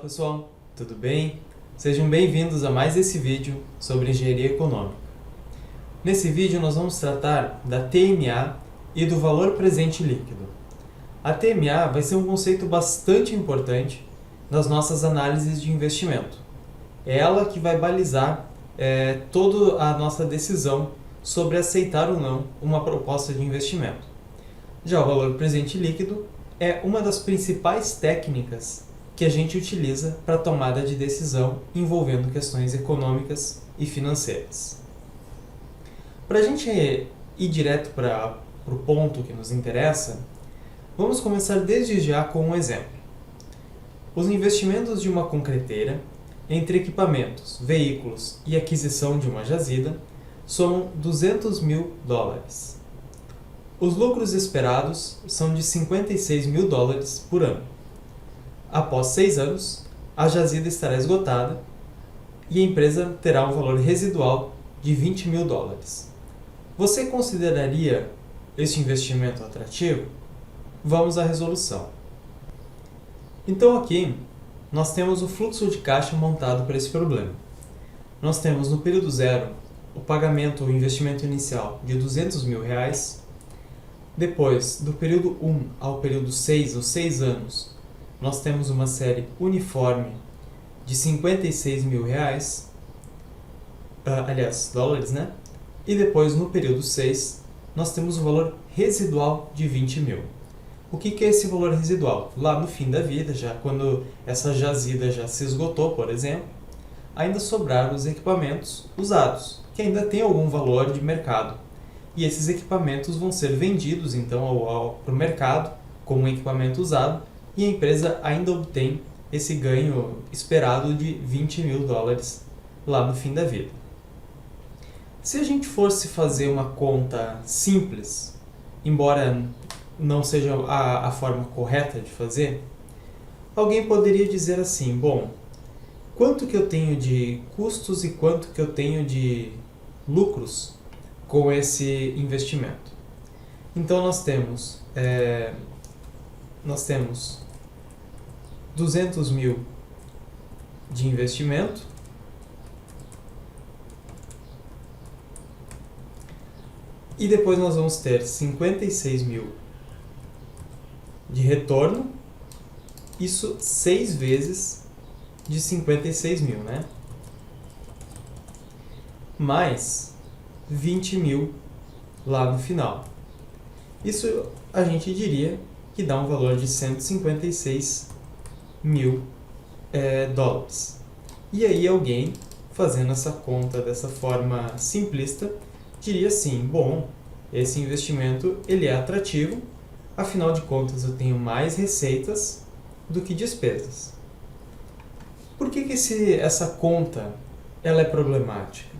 pessoal, tudo bem? Sejam bem-vindos a mais esse vídeo sobre engenharia econômica. Nesse vídeo nós vamos tratar da TMA e do valor presente líquido. A TMA vai ser um conceito bastante importante nas nossas análises de investimento. É ela que vai balizar toda a nossa decisão sobre aceitar ou não uma proposta de investimento. Já o valor presente líquido é uma das principais técnicas que a gente utiliza para a tomada de decisão envolvendo questões econômicas e financeiras. Para a gente ir direto para o ponto que nos interessa, vamos começar desde já com um exemplo. Os investimentos de uma concreteira entre equipamentos, veículos e aquisição de uma jazida somam $200 mil. Os lucros esperados são de $56 mil por ano. Após 6 anos, a jazida estará esgotada e a empresa terá um valor residual de $20 mil. Você consideraria este investimento atrativo? Vamos à resolução. Então aqui nós temos o fluxo de caixa montado para esse problema. Nós temos no período 0 o pagamento, o investimento inicial de R$200 mil. Depois, do período 1 ao período 6, os 6 anos, nós temos uma série uniforme de $56 mil, dólares, né? E depois, no período 6, nós temos um valor residual de $20 mil. O que é esse valor residual? Lá no fim da vida, já quando essa jazida já se esgotou, por exemplo, ainda sobraram os equipamentos usados, que ainda têm algum valor de mercado. E esses equipamentos vão ser vendidos então para o mercado como um equipamento usado, e a empresa ainda obtém esse ganho esperado de $20 mil lá no fim da vida. Se a gente fosse fazer uma conta simples, embora não seja a forma correta de fazer, alguém poderia dizer assim: bom, quanto que eu tenho de custos e quanto que eu tenho de lucros com esse investimento? Então nós temos $200 mil de investimento e depois nós vamos ter $56 mil de retorno, isso 6 vezes de 56 mil, né? Mais 20 mil lá no final. Isso a gente diria que dá um valor de $156 mil. E aí alguém, fazendo essa conta dessa forma simplista, diria assim: bom, esse investimento ele é atrativo, afinal de contas eu tenho mais receitas do que despesas. Por que essa conta ela é problemática?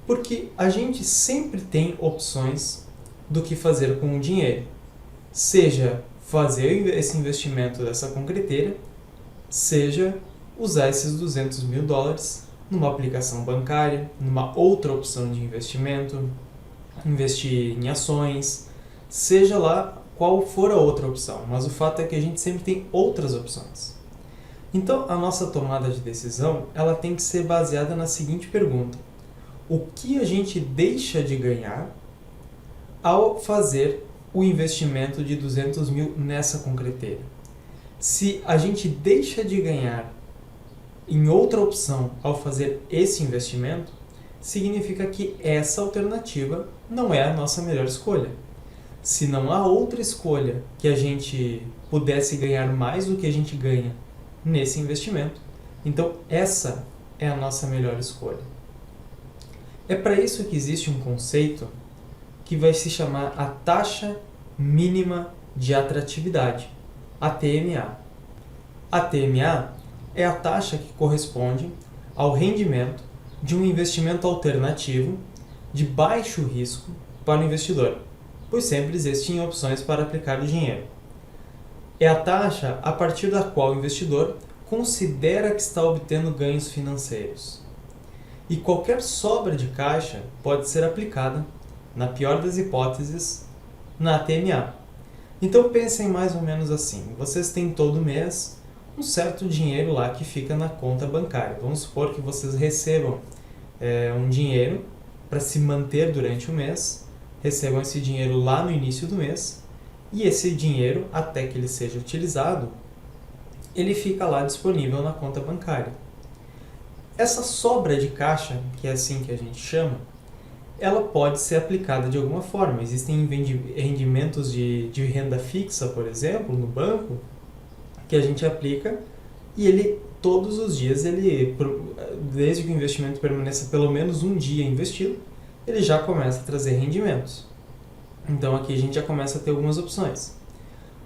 Porque a gente sempre tem opções do que fazer com o dinheiro, seja fazer esse investimento dessa concreteira, seja usar esses $200 mil numa aplicação bancária, numa outra opção de investimento, investir em ações, seja lá qual for a outra opção, mas o fato é que a gente sempre tem outras opções. Então a nossa tomada de decisão ela tem que ser baseada na seguinte pergunta: o que a gente deixa de ganhar ao fazer o investimento de $200 mil nessa concreteira? Se a gente deixa de ganhar em outra opção ao fazer esse investimento, significa que essa alternativa não é a nossa melhor escolha. Se não há outra escolha que a gente pudesse ganhar mais do que a gente ganha nesse investimento, então essa é a nossa melhor escolha. É para isso que existe um conceito que vai se chamar a taxa mínima de atratividade, a TMA. A TMA é a taxa que corresponde ao rendimento de um investimento alternativo de baixo risco para o investidor, pois sempre existem opções para aplicar o dinheiro. É a taxa a partir da qual o investidor considera que está obtendo ganhos financeiros. E qualquer sobra de caixa pode ser aplicada, na pior das hipóteses, na TMA. Então pensem mais ou menos assim: vocês têm todo mês um certo dinheiro lá que fica na conta bancária. Vamos supor que vocês recebam um dinheiro para se manter durante o mês, recebam esse dinheiro lá no início do mês, e esse dinheiro, até que ele seja utilizado, ele fica lá disponível na conta bancária. Essa sobra de caixa, que é assim que a gente chama, ela pode ser aplicada de alguma forma. Existem rendimentos de renda fixa, por exemplo, no banco, que a gente aplica e ele, todos os dias, desde que o investimento permaneça pelo menos um dia investido, ele já começa a trazer rendimentos. Então aqui a gente já começa a ter algumas opções.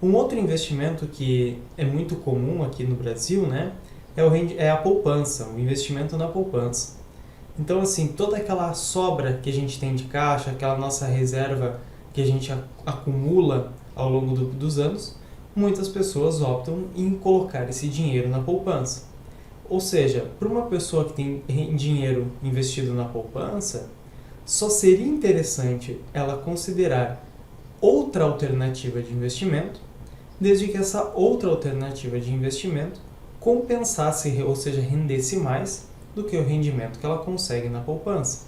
Um outro investimento que é muito comum aqui no Brasil, né, é a poupança, o investimento na poupança. Então, assim, toda aquela sobra que a gente tem de caixa, aquela nossa reserva que a gente acumula ao longo dos anos, muitas pessoas optam em colocar esse dinheiro na poupança. Ou seja, para uma pessoa que tem dinheiro investido na poupança, só seria interessante ela considerar outra alternativa de investimento, desde que essa outra alternativa de investimento compensasse, ou seja, rendesse mais do que o rendimento que ela consegue na poupança.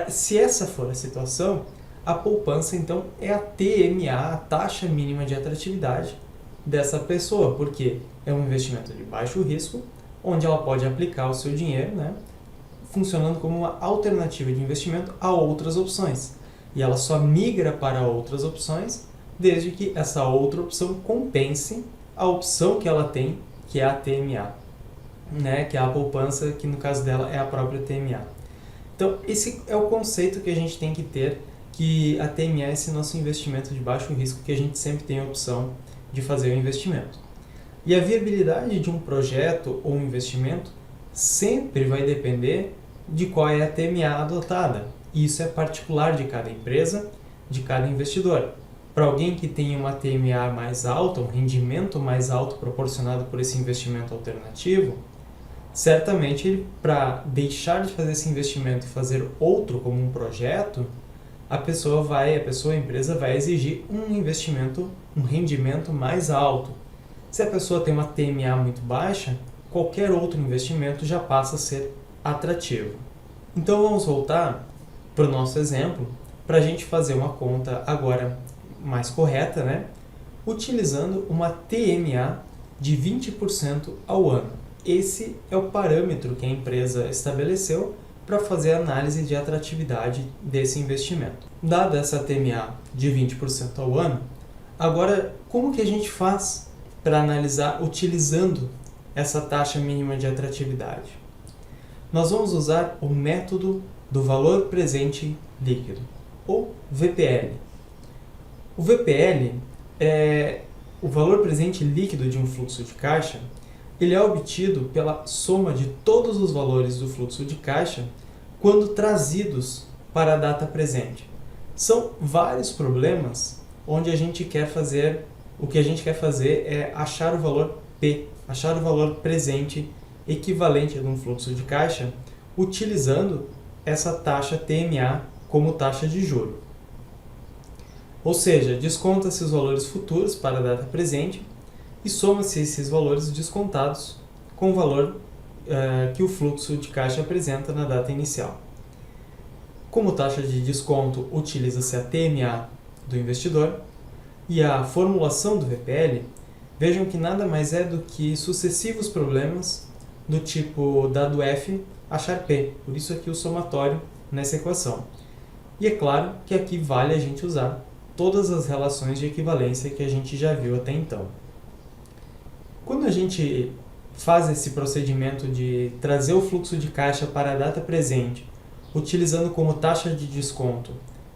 Se essa for a situação, a poupança então é a TMA, a taxa mínima de atratividade dessa pessoa, porque é um investimento de baixo risco, onde ela pode aplicar o seu dinheiro, né, funcionando como uma alternativa de investimento a outras opções. E ela só migra para outras opções desde que essa outra opção compense a opção que ela tem, que é a TMA, né, que é a poupança, que no caso dela é a própria TMA. Então, esse é o conceito que a gente tem que ter, que a TMA é esse nosso investimento de baixo risco, que a gente sempre tem a opção de fazer o investimento. E a viabilidade de um projeto ou um investimento sempre vai depender de qual é a TMA adotada. Isso é particular de cada empresa, de cada investidor. Para alguém que tem uma TMA mais alta, um rendimento mais alto proporcionado por esse investimento alternativo, certamente, para deixar de fazer esse investimento e fazer outro como um projeto, a empresa vai exigir um investimento, um rendimento mais alto. Se a pessoa tem uma TMA muito baixa, qualquer outro investimento já passa a ser atrativo. Então vamos voltar para o nosso exemplo, para a gente fazer uma conta agora mais correta, né? Utilizando uma TMA de 20% ao ano. Esse é o parâmetro que a empresa estabeleceu para fazer a análise de atratividade desse investimento. Dada essa TMA de 20% ao ano, agora como que a gente faz para analisar utilizando essa taxa mínima de atratividade? Nós vamos usar o método do valor presente líquido, ou VPL. O VPL é o valor presente líquido de um fluxo de caixa. Ele é obtido pela soma de todos os valores do fluxo de caixa quando trazidos para a data presente. São vários problemas onde o que a gente quer fazer é achar o valor P, achar o valor presente equivalente a um fluxo de caixa, utilizando essa taxa TMA como taxa de juros. Ou seja, desconta-se os valores futuros para a data presente e soma-se esses valores descontados com o valor que o fluxo de caixa apresenta na data inicial. Como taxa de desconto, utiliza-se a TMA do investidor e a formulação do VPL, vejam que nada mais é do que sucessivos problemas do tipo dado F achar P, por isso aqui o somatório nessa equação. E é claro que aqui vale a gente usar todas as relações de equivalência que a gente já viu até então. Quando a gente faz esse procedimento de trazer o fluxo de caixa para a data presente, utilizando como taxa de desconto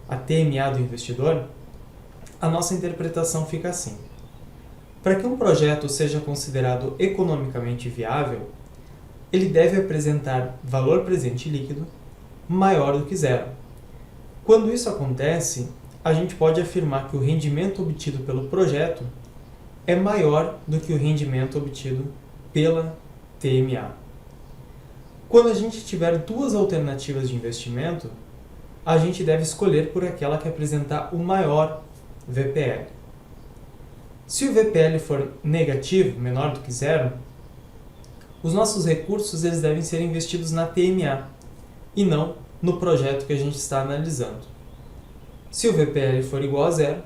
a TMA do investidor, a nossa interpretação fica assim. Para que um projeto seja considerado economicamente viável, ele deve apresentar valor presente líquido maior do que zero. Quando isso acontece, a gente pode afirmar que o rendimento obtido pelo projeto é maior do que o rendimento obtido pela TMA. Quando a gente tiver duas alternativas de investimento, a gente deve escolher por aquela que apresentar o maior VPL. Se o VPL for negativo, menor do que zero, os nossos recursos eles devem ser investidos na TMA e não no projeto que a gente está analisando. Se o VPL for igual a zero,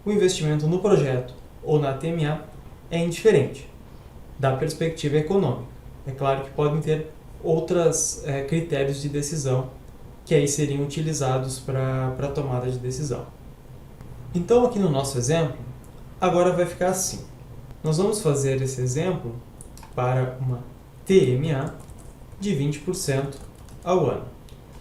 o investimento no projeto ou na TMA é indiferente, da perspectiva econômica. É claro que podem ter outros critérios de decisão que aí seriam utilizados para a tomada de decisão. Então, aqui no nosso exemplo, agora vai ficar assim. Nós vamos fazer esse exemplo para uma TMA de 20% ao ano.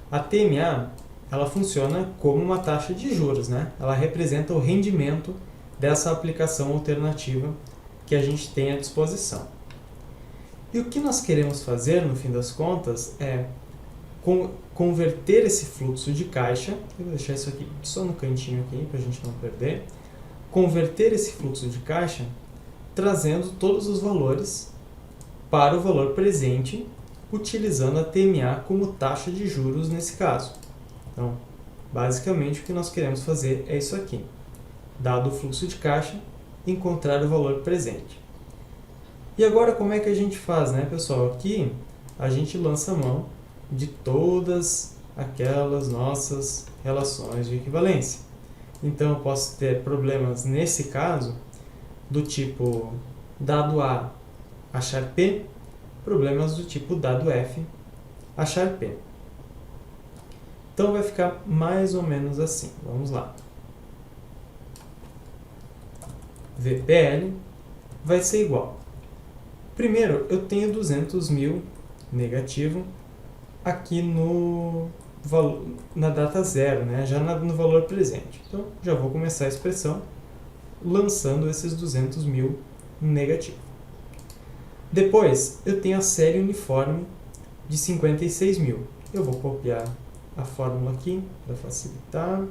A TMA ela funciona como uma taxa de juros, né? Ela representa o rendimento dessa aplicação alternativa que a gente tem à disposição. E o que nós queremos fazer, no fim das contas, é converter esse fluxo de caixa, eu vou deixar isso aqui só no cantinho aqui para a gente não perder, converter esse fluxo de caixa trazendo todos os valores para o valor presente, utilizando a TMA como taxa de juros nesse caso. Então, basicamente o que nós queremos fazer é isso aqui. Dado o fluxo de caixa, encontrar o valor presente. E agora como é que a gente faz, né, pessoal? Aqui a gente lança a mão de todas aquelas nossas relações de equivalência. Então eu posso ter problemas nesse caso do tipo dado A achar P, problemas do tipo dado F achar P. Então vai ficar mais ou menos assim. Vamos lá. VPL vai ser igual. Primeiro, eu tenho 200 mil negativo aqui na data zero, né? Já no valor presente. Então, já vou começar a expressão lançando esses 200 mil negativo. Depois, eu tenho a série uniforme de 56 mil. Eu vou copiar a fórmula aqui para facilitar.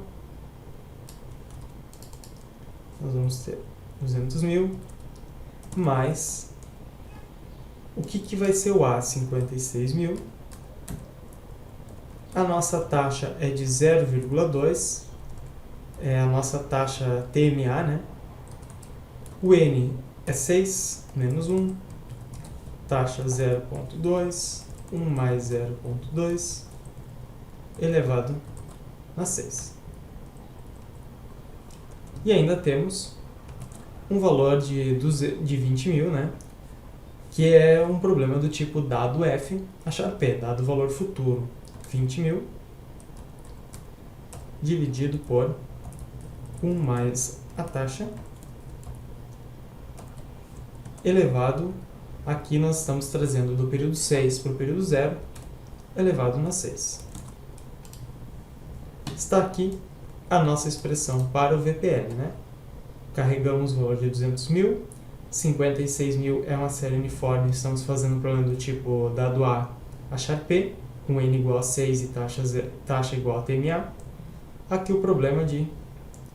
Nós vamos ter 200 mil mais o que vai ser o A? 56 mil. A nossa taxa é de 0,2, é a nossa taxa TMA, né? O N é 6 menos 1, taxa 0,2, 1 mais 0,2, elevado a 6. E ainda temos um valor de 20 mil, né? Que é um problema do tipo dado F achar P, dado o valor futuro 20 mil, dividido por 1 mais a taxa, elevado, aqui nós estamos trazendo do período 6 para o período 0, elevado na 6. Está aqui a nossa expressão para o VPL, né? Carregamos o valor de 200 mil, 56 mil é uma série uniforme, estamos fazendo um problema do tipo dado A achar P, com N igual a 6 e taxa igual a TMA. Aqui o problema de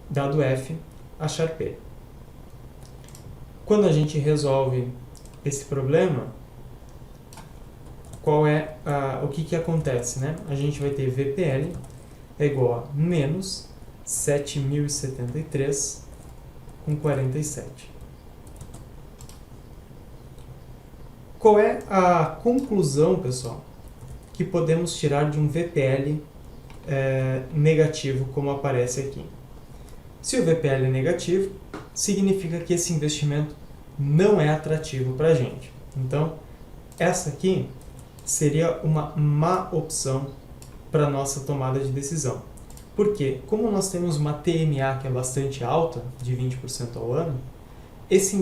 dado F achar P. Quando a gente resolve esse problema, o que acontece, né? A gente vai ter VPL é igual a menos 7.073 com 47. Qual é a conclusão, pessoal, que podemos tirar de um VPL negativo, como aparece aqui? Se o VPL é negativo, significa que esse investimento não é atrativo para a gente. Então, essa aqui seria uma má opção para a nossa tomada de decisão. Porque, como nós temos uma TMA que é bastante alta, de 20% ao ano, esse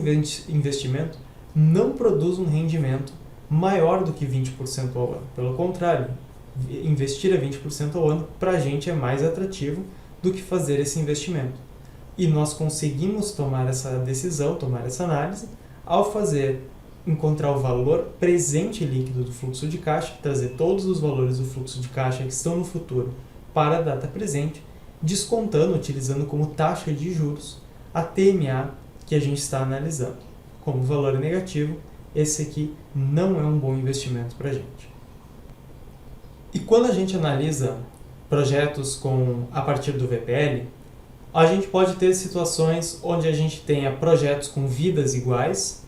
investimento não produz um rendimento maior do que 20% ao ano. Pelo contrário, investir a 20% ao ano para a gente é mais atrativo do que fazer esse investimento. E nós conseguimos tomar essa decisão, tomar essa análise, ao encontrar o valor presente líquido do fluxo de caixa, trazer todos os valores do fluxo de caixa que estão no futuro para a data presente, descontando, utilizando como taxa de juros a TMA que a gente está analisando. Como o valor é negativo, esse aqui não é um bom investimento para a gente. E quando a gente analisa projetos a partir do VPL, A gente pode ter situações onde a gente tenha projetos com vidas iguais,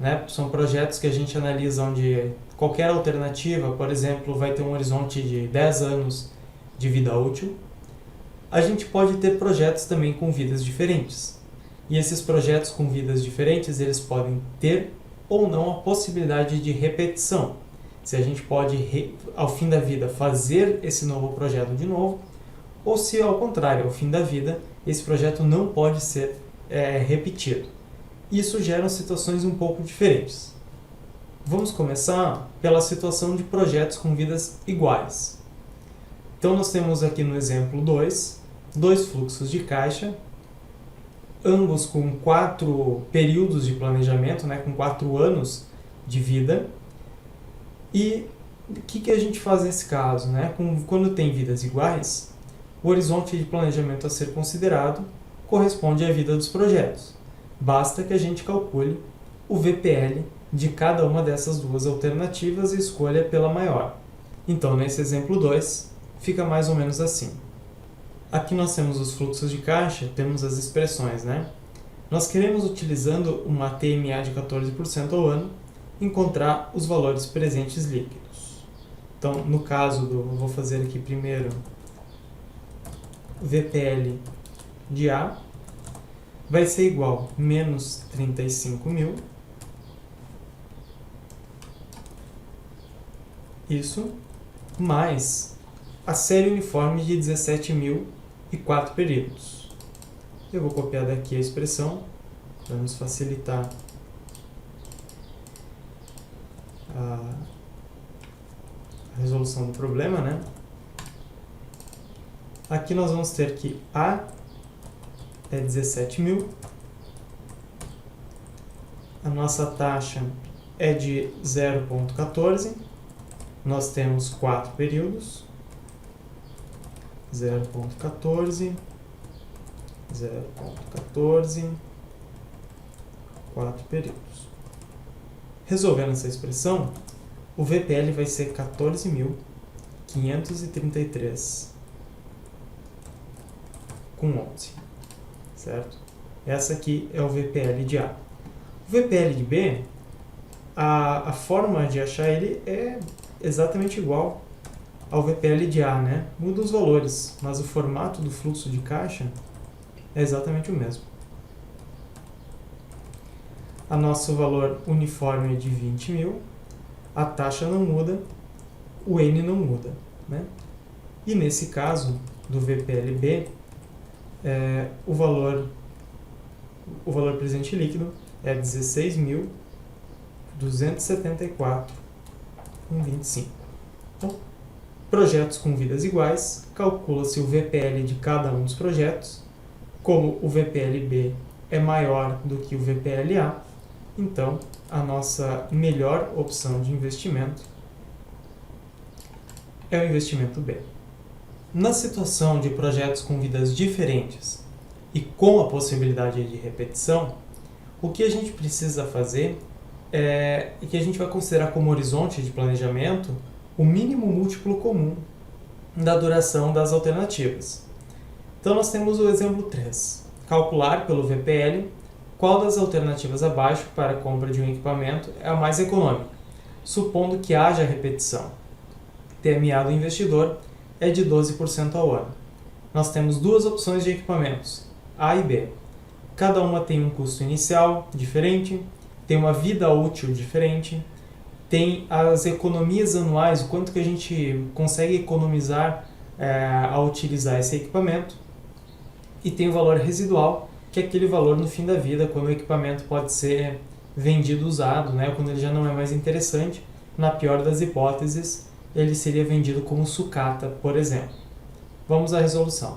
né? São projetos que a gente analisa onde qualquer alternativa, por exemplo, vai ter um horizonte de 10 anos de vida útil. A gente pode ter projetos também com vidas diferentes. E esses projetos com vidas diferentes, eles podem ter ou não a possibilidade de repetição. Se a gente pode, ao fim da vida, fazer esse novo projeto de novo, ou se, ao contrário, ao fim da vida, esse projeto não pode ser repetido. Isso gera situações um pouco diferentes. Vamos começar pela situação de projetos com vidas iguais. Então, nós temos aqui no exemplo 2, dois fluxos de caixa, ambos com 4 períodos de planejamento, né, com 4 anos de vida. E o que a gente faz nesse caso? Né? Quando tem vidas iguais, o horizonte de planejamento a ser considerado corresponde à vida dos projetos. Basta que a gente calcule o VPL de cada uma dessas duas alternativas e escolha pela maior. Então, nesse exemplo 2, fica mais ou menos assim. Aqui nós temos os fluxos de caixa, temos as expressões, né? Nós queremos, utilizando uma TMA de 14% ao ano, encontrar os valores presentes líquidos. Então, no caso vou fazer aqui primeiro VPL de A, vai ser igual a menos 35.000, isso, mais a série uniforme de 17.004 períodos. Eu vou copiar daqui a expressão para nos facilitar a resolução do problema, né? Aqui nós vamos ter que A é 17.000, a nossa taxa é de 0,14, nós temos 4 períodos, 0,14, 0,14, 4 períodos. Resolvendo essa expressão, o VPL vai ser 14.533 com 11, certo? Essa aqui é o VPL de A. O VPL de B, a forma de achar ele é exatamente igual ao VPL de A, né? Muda os valores, mas o formato do fluxo de caixa é exatamente o mesmo. A nosso valor uniforme é de 20.000, a taxa não muda, o N não muda, né? E nesse caso do VPLB, o valor presente líquido é 16.274,25. Então, projetos com vidas iguais, calcula-se o VPL de cada um dos projetos. Como o VPLB é maior do que o VPLA, então a nossa melhor opção de investimento é o investimento B. Na situação de projetos com vidas diferentes e com a possibilidade de repetição, o que a gente precisa fazer é que a gente vai considerar como horizonte de planejamento o mínimo múltiplo comum da duração das alternativas. Então nós temos o exemplo 3. Calcular pelo VPL qual das alternativas abaixo para a compra de um equipamento é a mais econômica, supondo que haja repetição. TMA do investidor é de 12% ao ano. Nós temos duas opções de equipamentos, A e B. Cada uma tem um custo inicial diferente, tem uma vida útil diferente, tem as economias anuais, o quanto que a gente consegue economizar ao utilizar esse equipamento, e tem o valor residual, que é aquele valor no fim da vida, quando o equipamento pode ser vendido usado, né? Quando ele já não é mais interessante. Na pior das hipóteses, ele seria vendido como sucata, por exemplo. Vamos à resolução.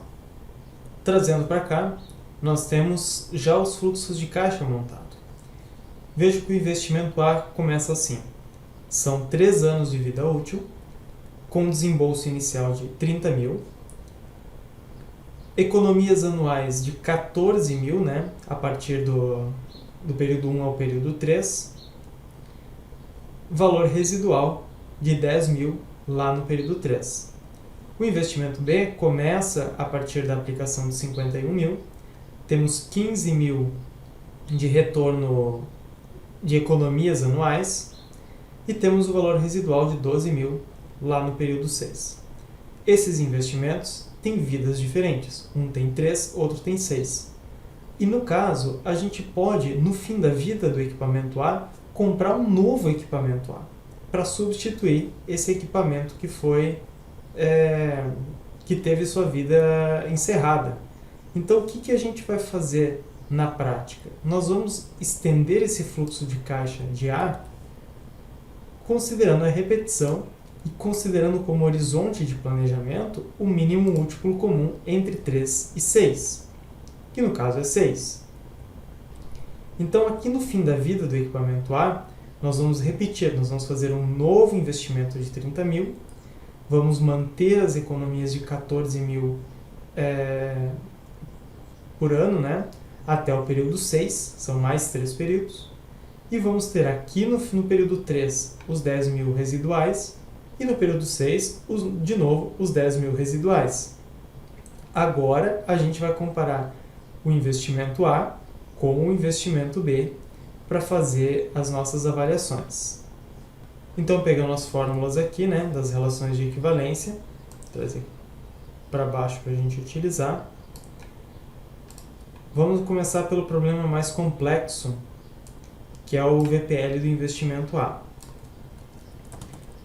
Trazendo para cá, nós temos já os fluxos de caixa montados. Veja que o investimento A começa assim. São 3 anos de vida útil, com desembolso inicial de 30.000, economias anuais de 14.000, né, a partir do período 1 ao período 3, valor residual de 10.000 lá no período 3. O investimento B começa a partir da aplicação de 51 mil, temos 15 mil de retorno de economias anuais e temos o valor residual de 12 mil lá no período 6. Esses investimentos têm vidas diferentes, um tem 3, outro tem 6. E no caso, a gente pode, no fim da vida do equipamento A, comprar um novo equipamento A para substituir esse equipamento que que teve sua vida encerrada. Então, o que a gente vai fazer na prática? Nós vamos estender esse fluxo de caixa de A considerando a repetição e considerando como horizonte de planejamento o mínimo múltiplo comum entre 3 e 6, que no caso é 6. Então, aqui no fim da vida do equipamento A, nós vamos repetir, nós vamos fazer um novo investimento de 30 mil, vamos manter as economias de 14 mil por ano, né, até o período 6, são mais 3 períodos, e vamos ter aqui no período 3 os 10 mil residuais, e no período 6, de novo, os 10 mil residuais. Agora, a gente vai comparar o investimento A com o investimento B para fazer as nossas avaliações. Então, pegando as fórmulas aqui, né, das relações de equivalência, vou trazer para baixo para a gente utilizar. Vamos começar pelo problema mais complexo, que é o VPL do investimento A.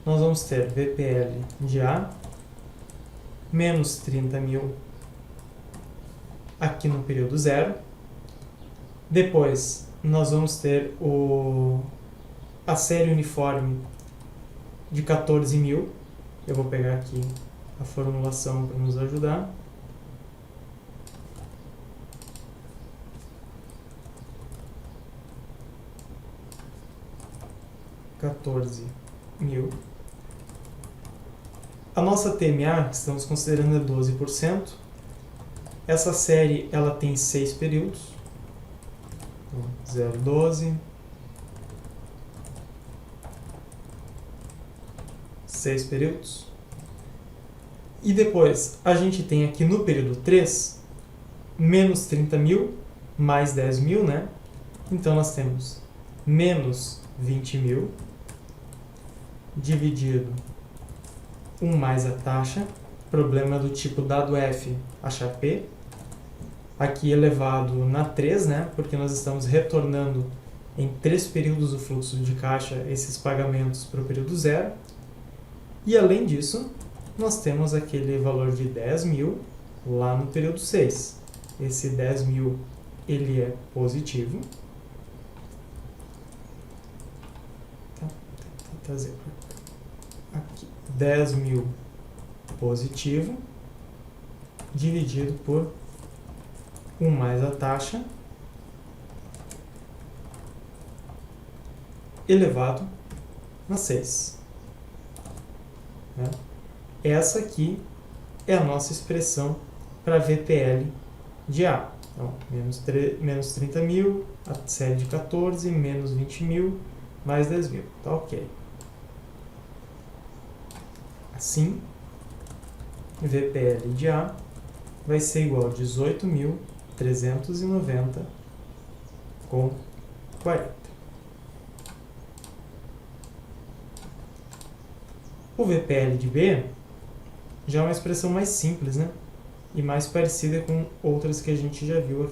Nós vamos ter VPL de A menos 30 mil aqui no período 0. Depois, nós vamos ter a série uniforme de 14 mil. Eu vou pegar aqui a formulação para nos ajudar. $14.000. A nossa TMA, que estamos considerando, é 12%. Essa série ela tem 6 períodos. 0, 12. 6 períodos. E depois, a gente tem aqui no período 3, menos 30 mil, mais 10 mil, né? Então, nós temos menos 20 mil, dividido 1 mais a taxa, problema do tipo dado F, achar P, aqui elevado na 3, né, porque nós estamos retornando em 3 períodos o fluxo de caixa, esses pagamentos para o período 0, e além disso, nós temos aquele valor de 10 mil lá no período 6. Esse 10 mil ele é positivo. Tá, vou trazer aqui 10 mil positivo, dividido por 1 mais a taxa, elevado a 6. Né? Essa aqui é a nossa expressão para VPL de A. Então, menos 30 mil, a série de 14, menos 20 mil, mais 10 mil. Tá ok. Assim, VPL de A vai ser igual a 18.390,40. O VPL de B já é uma expressão mais simples, né? E mais parecida com outras que a gente já viu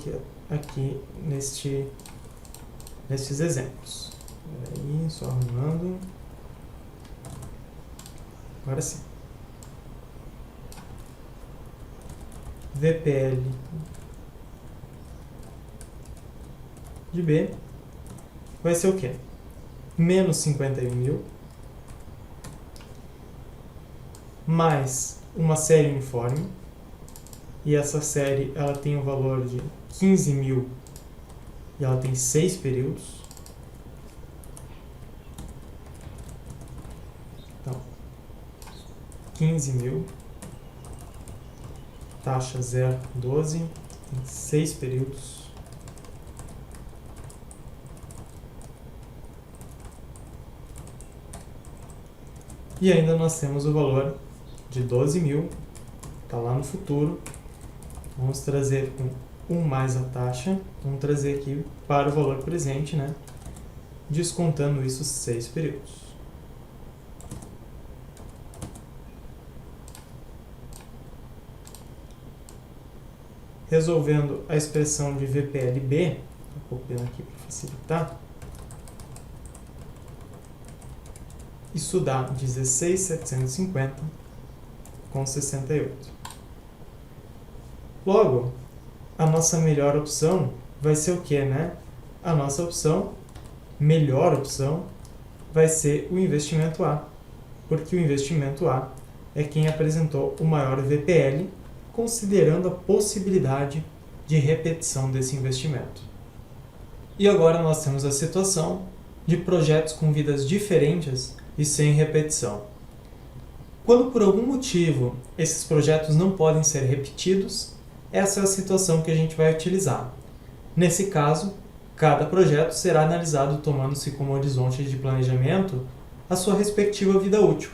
aqui nestes exemplos. Aí, só arrumando. Agora sim. VPL de B vai ser o quê? Menos 51 mil mais uma série uniforme, e essa série ela tem um valor de 15 mil e ela tem 6 períodos. Então, 15 mil, taxa 0,12, tem 6 períodos. E ainda nós temos o valor de 12 mil está lá no futuro. Vamos trazer com 1 mais a taxa, vamos trazer aqui para o valor presente, né? Descontando isso 6 períodos. Resolvendo a expressão de VPLB, vou copiar aqui para facilitar, isso dá 16.750,68. Logo, a nossa melhor opção vai ser o que, né? A nossa melhor opção, vai ser o investimento A, porque o investimento A é quem apresentou o maior VPL, considerando a possibilidade de repetição desse investimento. E agora nós temos a situação de projetos com vidas diferentes e sem repetição. Quando por algum motivo esses projetos não podem ser repetidos, essa é a situação que a gente vai utilizar. Nesse caso, cada projeto será analisado tomando-se como horizonte de planejamento a sua respectiva vida útil.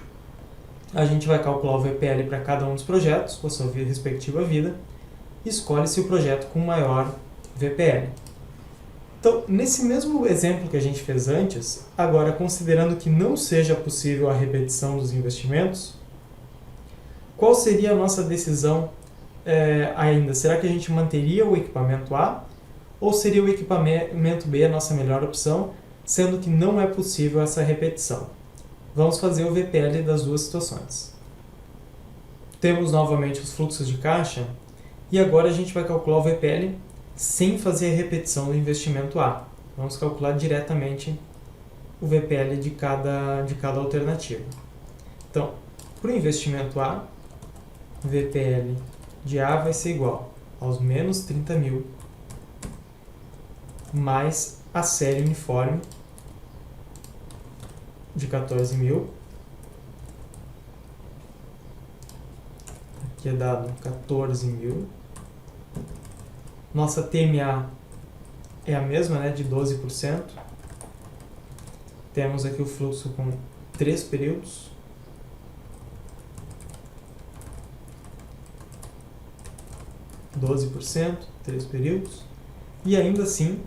A gente vai calcular o VPL para cada um dos projetos, com a sua respectiva vida, e escolhe-se o projeto com maior VPL. Então, nesse mesmo exemplo que a gente fez antes, agora considerando que não seja possível a repetição dos investimentos, qual seria a nossa decisão ainda? Será que a gente manteria o equipamento A ou seria o equipamento B a nossa melhor opção, sendo que não é possível essa repetição? Vamos fazer o VPL das duas situações. Temos novamente os fluxos de caixa e agora a gente vai calcular o VPL sem fazer a repetição do investimento A. Vamos calcular diretamente o VPL de cada alternativa. Então, para o investimento A, o VPL de A vai ser igual aos menos 30.000 mais a série uniforme de 14.000. Aqui é dado 14.000. Nossa TMA é a mesma, né, de 12%. Temos aqui o fluxo com 3 períodos. %, 3 períodos. E ainda assim,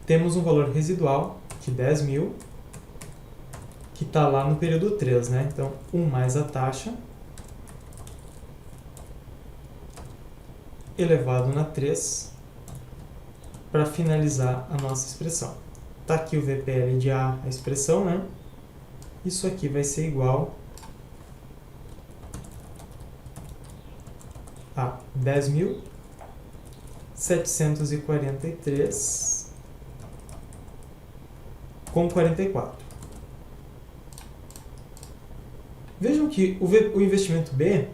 temos um valor residual de 10.000, que está lá no período 3, né? Então, 1 mais a taxa, elevado na 3, para finalizar a nossa expressão. Está aqui o VPL de A, a expressão, né? Isso aqui vai ser igual a 10.743,44. Vejam que o investimento B,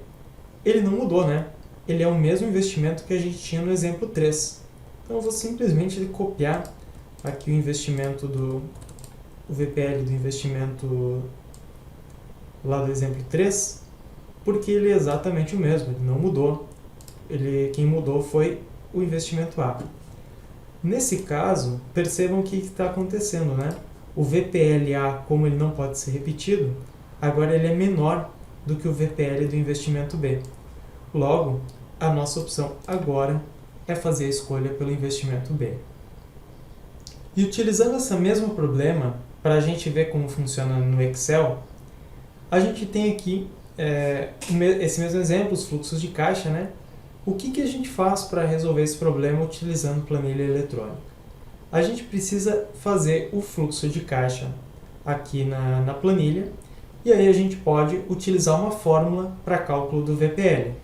ele não mudou, né? Ele é o mesmo investimento que a gente tinha no exemplo 3. Então eu vou simplesmente copiar aqui o investimento o VPL do investimento lá do exemplo 3, porque ele é exatamente o mesmo, ele não mudou. Quem mudou foi o investimento A. Nesse caso, percebam o que está acontecendo, né? O VPL-A, como ele não pode ser repetido, agora ele é menor do que o VPL do investimento B. Logo, a nossa opção agora é fazer a escolha pelo investimento B. E utilizando esse mesmo problema, para a gente ver como funciona no Excel, a gente tem aqui esse mesmo exemplo, os fluxos de caixa, né? O que a gente faz para resolver esse problema utilizando planilha eletrônica? A gente precisa fazer o fluxo de caixa aqui na planilha, e aí a gente pode utilizar uma fórmula para cálculo do VPL.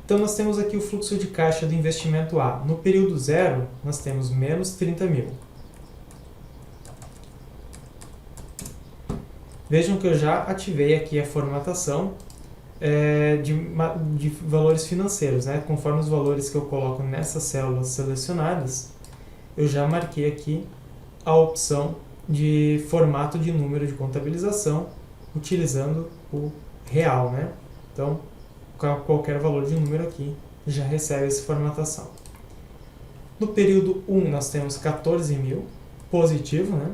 Então nós temos aqui o fluxo de caixa do investimento A. No período 0, nós temos menos 30.000. Vejam que eu já ativei aqui a formatação de valores financeiros, né? Conforme os valores que eu coloco nessas células selecionadas, eu já marquei aqui a opção de formato de número de contabilização, utilizando o real, né? Então, qualquer valor de número aqui já recebe essa formatação. No período 1, nós temos 14.000, positivo, né?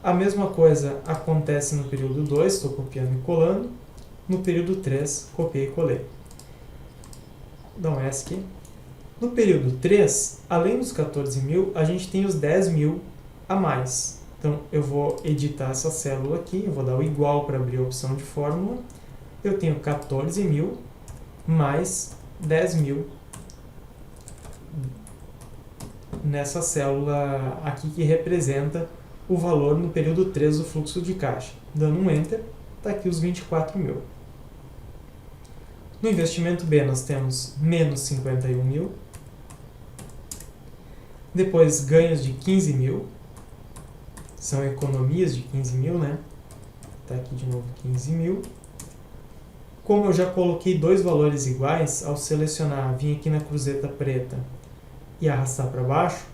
A mesma coisa acontece no período 2, estou copiando e colando. No período 3, copiei e colei. dar um S aqui. No período 3, além dos 14.000, a gente tem os 10.000 a mais. Então, eu vou editar essa célula aqui, eu vou dar o igual para abrir a opção de fórmula. Eu tenho 14.000 mais 10.000 nessa célula aqui que representa o valor no período 3 do fluxo de caixa. Dando um Enter, está aqui os 24.000. No investimento B nós temos menos 51.000. Depois ganhos de 15.000. São economias de 15.000, né? Está aqui de novo 15.000. Como eu já coloquei dois valores iguais, ao selecionar, vir aqui na cruzeta preta e arrastar para baixo,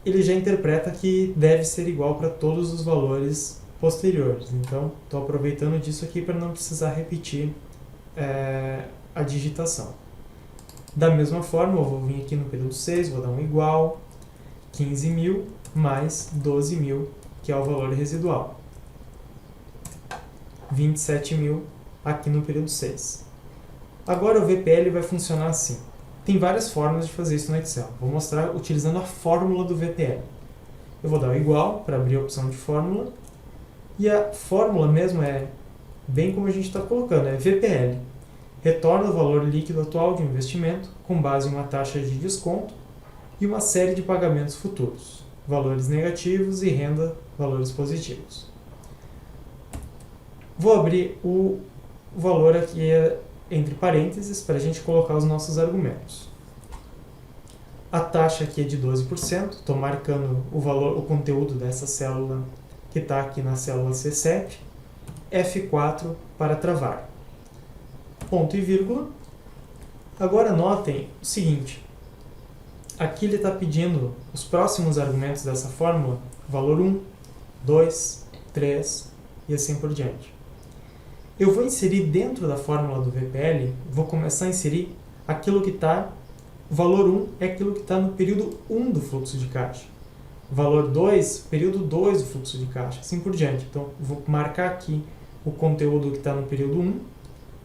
ele já interpreta que deve ser igual para todos os valores posteriores. Então, estou aproveitando disso aqui para não precisar repetir a digitação. Da mesma forma, eu vou vir aqui no período 6, vou dar um igual, 15.000 mais 12.000, que é o valor residual. 27.000 aqui no período 6. Agora o VPL vai funcionar assim. Tem várias formas de fazer isso no Excel. Vou mostrar utilizando a fórmula do VPL. Eu vou dar o igual para abrir a opção de fórmula. E a fórmula mesmo é bem como a gente está colocando, é VPL. Retorna o valor líquido atual de um investimento com base em uma taxa de desconto e uma série de pagamentos futuros, valores negativos e renda, valores positivos. Vou abrir o valor aqui entre parênteses para a gente colocar os nossos argumentos. A taxa aqui é de 12%, estou marcando o valor, o conteúdo dessa célula que está aqui na célula C7, F4 para travar. Ponto e vírgula. Agora notem o seguinte, aqui ele está pedindo os próximos argumentos dessa fórmula, valor 1, 2, 3 e assim por diante. Eu vou inserir dentro da fórmula do VPL, vou começar a inserir aquilo que está, o valor 1 é aquilo que está no período 1 do fluxo de caixa. Valor 2, período 2 do fluxo de caixa, assim por diante. Então, vou marcar aqui o conteúdo que está no período 1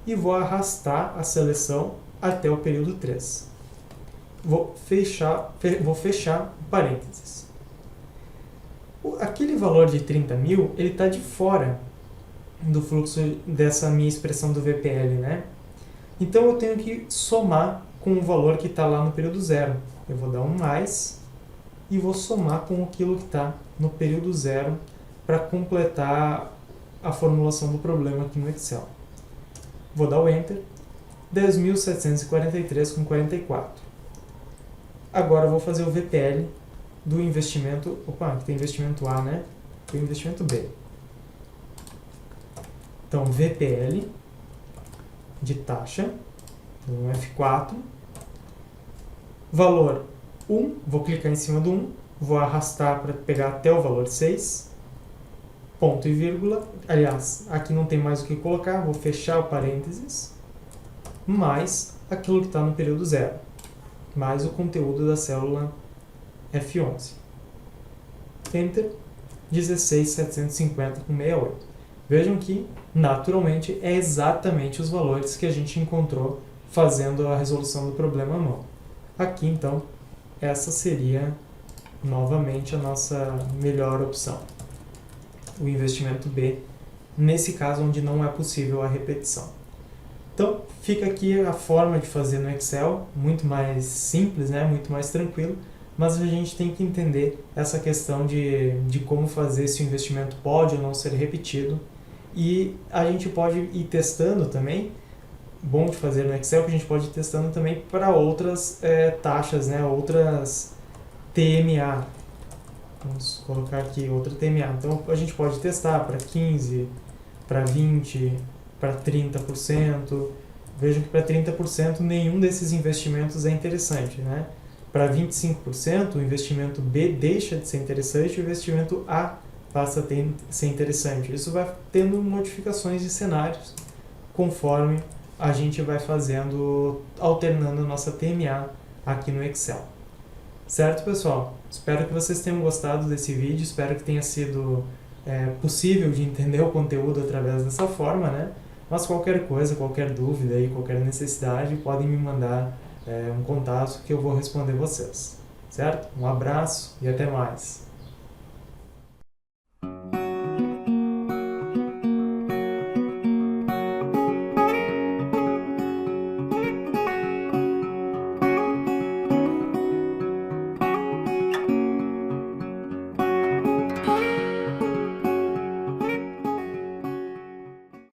e vou arrastar a seleção até o período 3. Vou fechar o parênteses. Aquele valor de 30.000, ele está de fora do fluxo dessa minha expressão do VPL, né? Então eu tenho que somar com o valor que está lá no período 0. Eu vou dar um mais e vou somar com aquilo que está no período 0 para completar a formulação do problema aqui no Excel. Vou dar o Enter, 10.743,44. Agora eu vou fazer o VPL do investimento, aqui tem investimento A, né? Tem investimento B. Então, VPL de taxa, no F4, valor 1, vou clicar em cima do 1, vou arrastar para pegar até o valor 6, ponto e vírgula, aliás, aqui não tem mais o que colocar, vou fechar o parênteses, mais aquilo que está no período 0, mais o conteúdo da célula F11. Enter, 16.750,68. Vejam que, naturalmente, é exatamente os valores que a gente encontrou fazendo a resolução do problema à mão. Aqui, então, essa seria, novamente, a nossa melhor opção. O investimento B, nesse caso onde não é possível a repetição. Então, fica aqui a forma de fazer no Excel, muito mais simples, né? Muito mais tranquilo, mas a gente tem que entender essa questão de como fazer se o investimento pode ou não ser repetido. E a gente pode ir testando também, bom de fazer no Excel, que a gente pode ir testando também para outras taxas, né? Outras TMA. Vamos colocar aqui outra TMA. Então a gente pode testar para 15%, para 20%, para 30%. Vejam que para 30% nenhum desses investimentos é interessante, né? Para 25%, o investimento B deixa de ser interessante e o investimento A passa a ser interessante. Isso vai tendo modificações de cenários conforme a gente vai fazendo, alternando a nossa TMA aqui no Excel. Certo, pessoal? Espero que vocês tenham gostado desse vídeo, espero que tenha sido possível de entender o conteúdo através dessa forma, né? Mas qualquer coisa, qualquer dúvida e qualquer necessidade, podem me mandar um contato que eu vou responder vocês, certo? Um abraço e até mais!